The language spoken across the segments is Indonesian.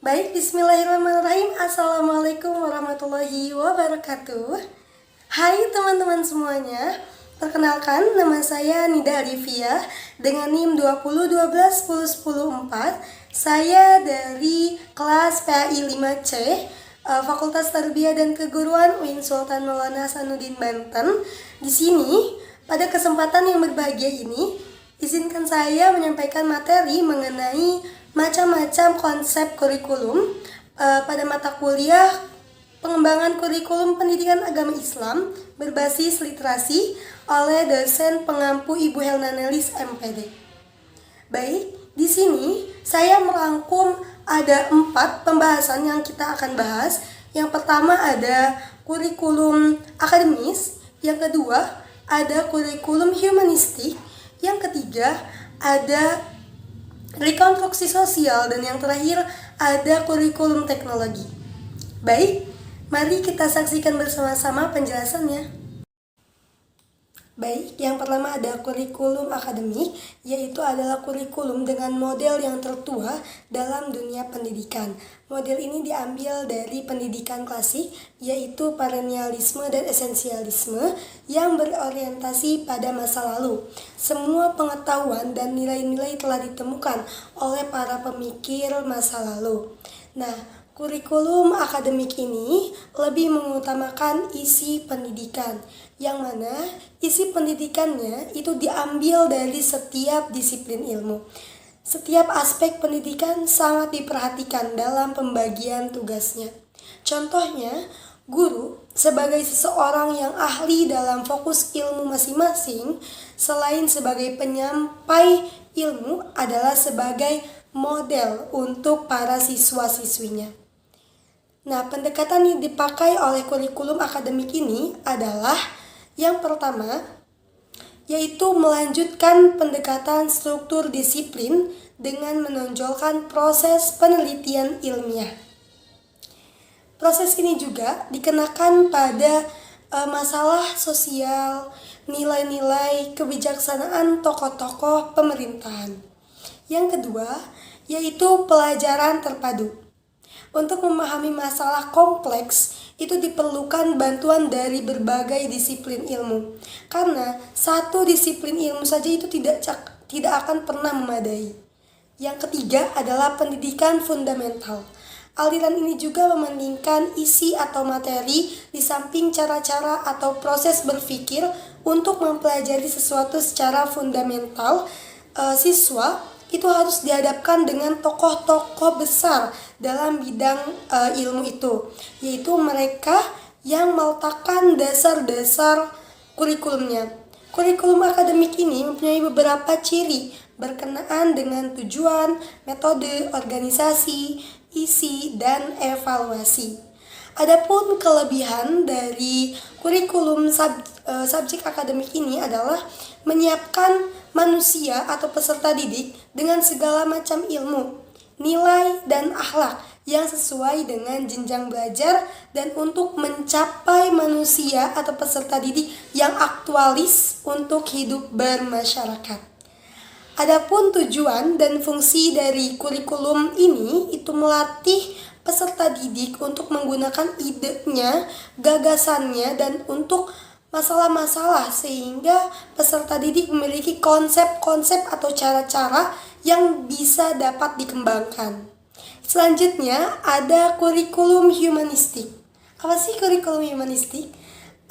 Baik, bismillahirrahmanirrahim. Assalamualaikum warahmatullahi wabarakatuh. Hai teman-teman semuanya. Perkenalkan, nama saya Nida Arifia dengan NIM 2012101004. Saya dari kelas PAI 5C, Fakultas Tarbiyah dan Keguruan UIN Sultan Maulana Hasanuddin Banten. Di sini, pada kesempatan yang berbahagia ini, izinkan saya menyampaikan materi mengenai macam-macam konsep kurikulum pada mata kuliah pengembangan kurikulum pendidikan agama Islam berbasis literasi oleh dosen pengampu Ibu Helna Nelis MPD. Baik, di sini saya merangkum ada 4 pembahasan yang kita akan bahas. Yang pertama ada kurikulum akademis, yang kedua ada kurikulum humanistik, yang ketiga ada rekonstruksi sosial, dan yang terakhir ada kurikulum teknologi. Baik, mari kita saksikan bersama-sama penjelasannya. Baik, yang pertama ada kurikulum akademik, yaitu adalah kurikulum dengan model yang tertua dalam dunia pendidikan. Model ini diambil dari pendidikan klasik, yaitu perennialisme dan esensialisme yang berorientasi pada masa lalu. Semua pengetahuan dan nilai-nilai telah ditemukan oleh para pemikir masa lalu. Nah, kurikulum akademik ini lebih mengutamakan isi pendidikan, yang mana isi pendidikannya itu diambil dari setiap disiplin ilmu. Setiap aspek pendidikan sangat diperhatikan dalam pembagian tugasnya. Contohnya, guru sebagai seseorang yang ahli dalam fokus ilmu masing-masing, selain sebagai penyampai ilmu, adalah sebagai model untuk para siswa-siswinya. Nah, pendekatan yang dipakai oleh kurikulum akademik ini adalah yang pertama, yaitu melanjutkan pendekatan struktur disiplin dengan menonjolkan proses penelitian ilmiah. Proses ini juga dikenakan pada masalah sosial, nilai-nilai kebijaksanaan tokoh-tokoh pemerintahan. Yang kedua, yaitu pelajaran terpadu. Untuk memahami masalah kompleks, itu diperlukan bantuan dari berbagai disiplin ilmu. Karena satu disiplin ilmu saja itu tidak akan pernah memadai. Yang ketiga adalah pendidikan fundamental. Aliran ini juga mementingkan isi atau materi di samping cara-cara atau proses berpikir untuk mempelajari sesuatu secara fundamental. Siswa itu harus dihadapkan dengan tokoh-tokoh besar dalam bidang ilmu itu, yaitu mereka yang meletakkan dasar-dasar kurikulumnya. Kurikulum akademik ini mempunyai beberapa ciri berkenaan dengan tujuan, metode, organisasi, isi, dan evaluasi. Adapun kelebihan dari kurikulum subjek akademik ini adalah menyiapkan manusia atau peserta didik dengan segala macam ilmu, nilai, dan akhlak yang sesuai dengan jenjang belajar dan untuk mencapai manusia atau peserta didik yang aktualis untuk hidup bermasyarakat. Adapun tujuan dan fungsi dari kurikulum ini itu melatih peserta didik untuk menggunakan idenya, gagasannya, dan untuk masalah-masalah sehingga peserta didik memiliki konsep-konsep atau cara-cara yang bisa dapat dikembangkan. Selanjutnya ada kurikulum humanistik. Apa sih kurikulum humanistik?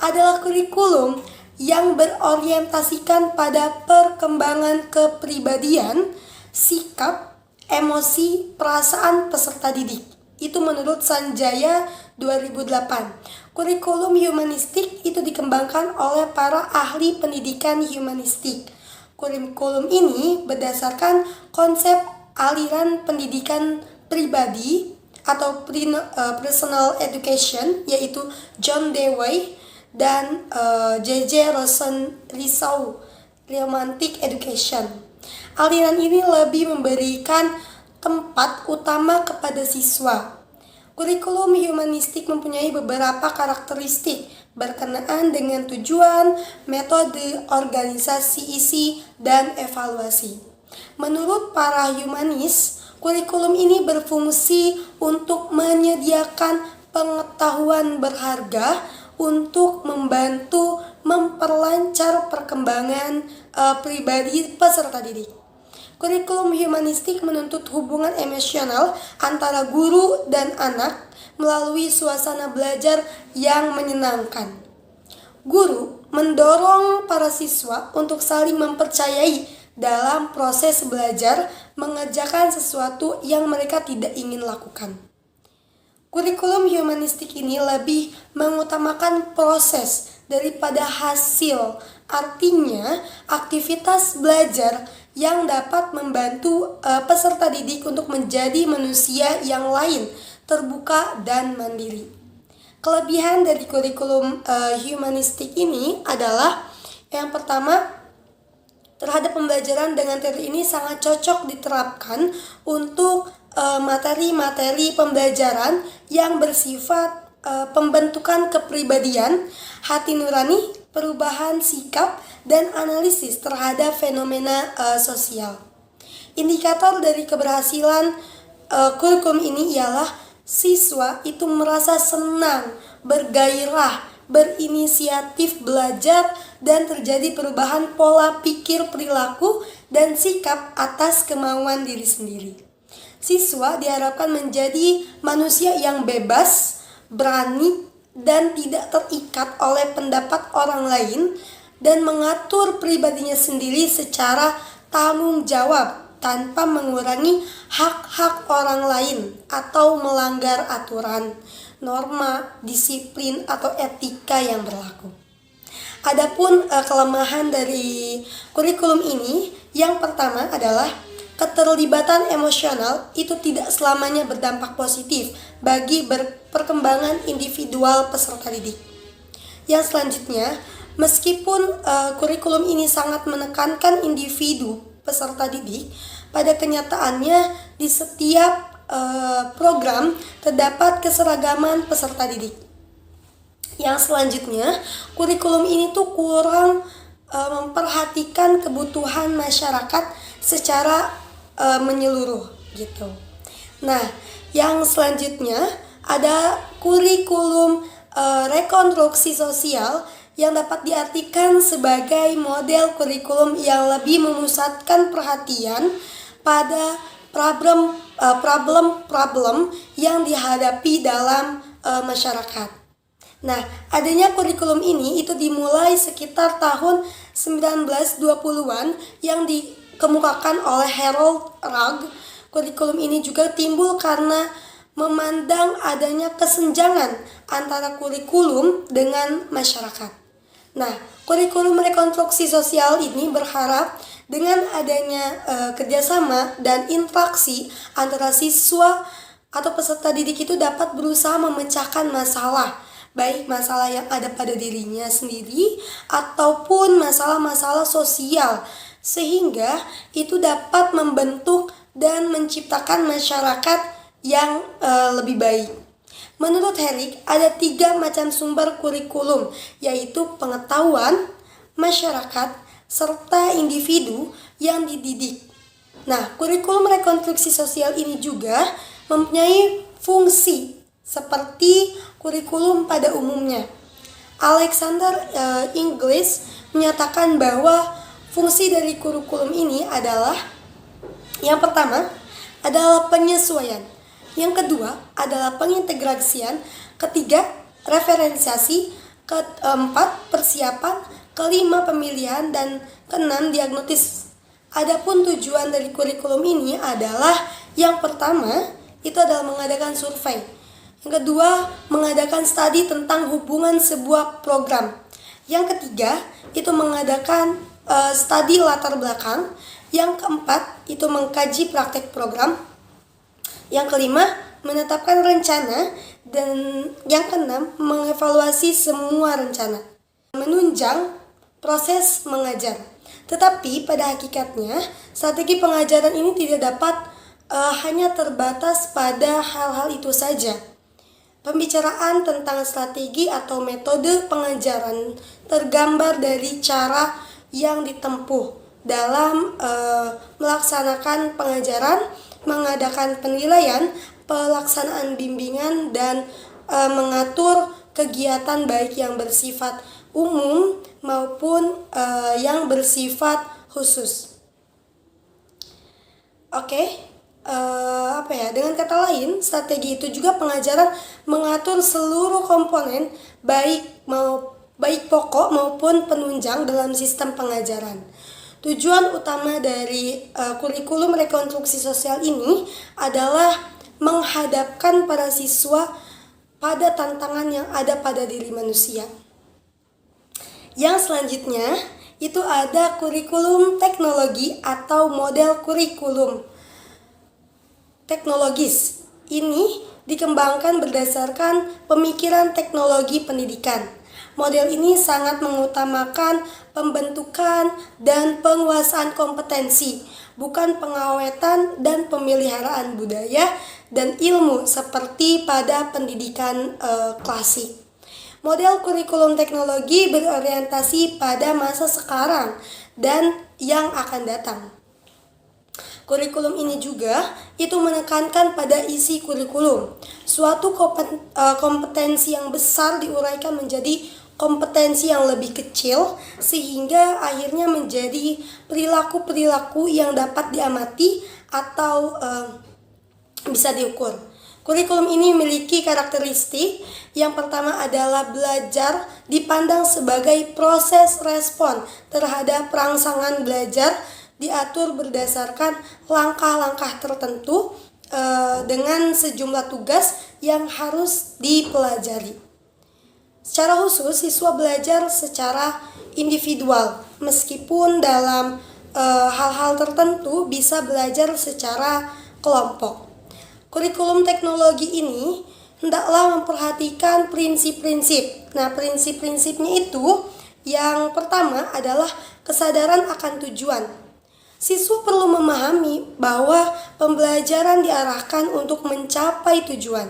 Adalah kurikulum yang berorientasikan pada perkembangan kepribadian, sikap, emosi, perasaan peserta didik. Itu menurut Sanjaya 2008. Kurikulum humanistik itu dikembangkan oleh para ahli pendidikan humanistik. Kurikulum ini berdasarkan konsep aliran pendidikan pribadi atau personal education, yaitu John Dewey dan J.J. Rousseau romantic education. Aliran ini lebih memberikan tempat utama kepada siswa. Kurikulum humanistik mempunyai beberapa karakteristik berkenaan dengan tujuan, metode, organisasi isi, dan evaluasi. Menurut para humanis, Kurikulum ini berfungsi untuk menyediakan pengetahuan berharga untuk membantu memperlancar perkembangan pribadi peserta didik. Kurikulum humanistik menuntut hubungan emosional antara guru dan anak melalui suasana belajar yang menyenangkan. Guru mendorong para siswa untuk saling mempercayai dalam proses belajar mengerjakan sesuatu yang mereka tidak ingin lakukan. Kurikulum humanistik ini lebih mengutamakan proses daripada hasil. Artinya, aktivitas belajar yang dapat membantu peserta didik untuk menjadi manusia yang lain, terbuka dan mandiri. Kelebihan dari kurikulum humanistik ini adalah yang pertama, terhadap pembelajaran dengan teori ini sangat cocok diterapkan untuk materi-materi pembelajaran yang bersifat pembentukan kepribadian, hati nurani, perubahan sikap, dan analisis terhadap fenomena sosial. Indikator dari keberhasilan kurikulum ini ialah siswa itu merasa senang, bergairah, berinisiatif belajar, dan terjadi perubahan pola pikir, perilaku, dan sikap atas kemauan diri sendiri. Siswa diharapkan menjadi manusia yang bebas, berani, dan tidak terikat oleh pendapat orang lain, dan mengatur pribadinya sendiri secara tanggung jawab tanpa mengurangi hak-hak orang lain atau melanggar aturan, norma, disiplin, atau etika yang berlaku. Adapun kelemahan dari kurikulum ini, yang pertama adalah keterlibatan emosional itu tidak selamanya berdampak positif bagi perkembangan individual peserta didik. Yang selanjutnya, meskipun kurikulum ini sangat menekankan individu peserta didik, pada kenyataannya di setiap program terdapat keseragaman peserta didik. Yang selanjutnya, kurikulum ini tuh kurang memperhatikan kebutuhan masyarakat secara menyeluruh gitu. Nah, yang selanjutnya ada kurikulum rekonstruksi sosial yang dapat diartikan sebagai model kurikulum yang lebih memusatkan perhatian pada problem yang dihadapi dalam masyarakat. Nah, adanya kurikulum ini itu dimulai sekitar tahun 1920-an yang dikemukakan oleh Harold Rugg. Kurikulum ini juga timbul karena memandang adanya kesenjangan antara kurikulum dengan masyarakat. Nah, kurikulum rekonstruksi sosial ini berharap dengan adanya kerjasama dan interaksi antara siswa atau peserta didik itu dapat berusaha memecahkan masalah, baik masalah yang ada pada dirinya sendiri ataupun masalah-masalah sosial, sehingga itu dapat membentuk dan menciptakan masyarakat yang lebih baik. Menurut Herrick, ada 3 macam sumber kurikulum, yaitu pengetahuan, masyarakat, serta individu yang dididik. Nah, kurikulum rekonstruksi sosial ini juga mempunyai fungsi seperti kurikulum pada umumnya. Alexander Inglis menyatakan bahwa fungsi dari kurikulum ini adalah yang pertama adalah penyesuaian, yang kedua adalah pengintegrasian, ketiga referensiasi, keempat persiapan, kelima pemilihan, dan keenam diagnosis. Adapun tujuan dari kurikulum ini adalah yang pertama itu adalah mengadakan survei. Yang kedua, mengadakan studi tentang hubungan sebuah program. Yang ketiga, itu mengadakan studi latar belakang. Yang keempat, itu mengkaji praktek program. Yang kelima, menetapkan rencana. Dan yang keenam, mengevaluasi semua rencana. Menunjang proses mengajar. Tetapi pada hakikatnya, strategi pengajaran ini tidak dapat hanya terbatas pada hal-hal itu saja. Pembicaraan tentang strategi atau metode pengajaran tergambar dari cara yang ditempuh dalam melaksanakan pengajaran, mengadakan penilaian, pelaksanaan bimbingan, dan mengatur kegiatan baik yang bersifat umum maupun yang bersifat khusus. Oke. Dengan kata lain, strategi itu juga pengajaran mengatur seluruh komponen baik pokok maupun penunjang dalam sistem pengajaran. Tujuan utama dari kurikulum rekonstruksi sosial ini adalah menghadapkan para siswa pada tantangan yang ada pada diri manusia. Yang selanjutnya itu ada kurikulum teknologi atau model kurikulum teknologis. Ini dikembangkan berdasarkan pemikiran teknologi pendidikan. Model ini sangat mengutamakan pembentukan dan penguasaan kompetensi, bukan pengawetan dan pemeliharaan budaya dan ilmu seperti pada pendidikan klasik. Model kurikulum teknologi berorientasi pada masa sekarang dan yang akan datang. Kurikulum ini juga itu menekankan pada isi kurikulum. Suatu kompetensi yang besar diuraikan menjadi kompetensi yang lebih kecil sehingga akhirnya menjadi perilaku-perilaku yang dapat diamati atau bisa diukur. Kurikulum ini memiliki karakteristik. Yang pertama adalah belajar dipandang sebagai proses respon terhadap rangsangan belajar, diatur berdasarkan langkah-langkah tertentu dengan sejumlah tugas yang harus dipelajari. Secara khusus, siswa belajar secara individual, meskipun dalam hal-hal tertentu bisa belajar secara kelompok. Kurikulum teknologi ini hendaklah memperhatikan prinsip-prinsip. Nah, prinsip-prinsipnya itu yang pertama adalah kesadaran akan tujuan. Siswa perlu memahami bahwa pembelajaran diarahkan untuk mencapai tujuan.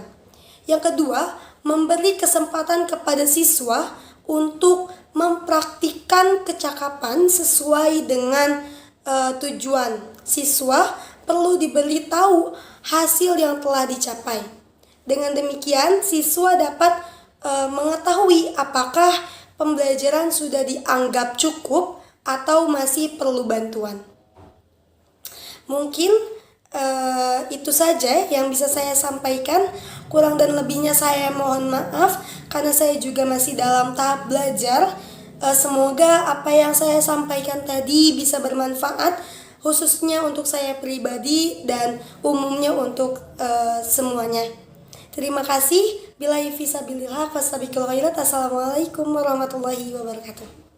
Yang kedua, memberi kesempatan kepada siswa untuk mempraktikkan kecakapan sesuai dengan tujuan. Siswa perlu diberitahu hasil yang telah dicapai. Dengan demikian, siswa dapat mengetahui apakah pembelajaran sudah dianggap cukup atau masih perlu bantuan. Mungkin itu saja yang bisa saya sampaikan. Kurang dan lebihnya saya mohon maaf karena saya juga masih dalam tahap belajar. Semoga apa yang saya sampaikan tadi bisa bermanfaat, khususnya untuk saya pribadi dan umumnya untuk semuanya. Terima kasih. Billahi fisabilillah wasabiqul khairat. Assalamualaikum warahmatullahi wabarakatuh.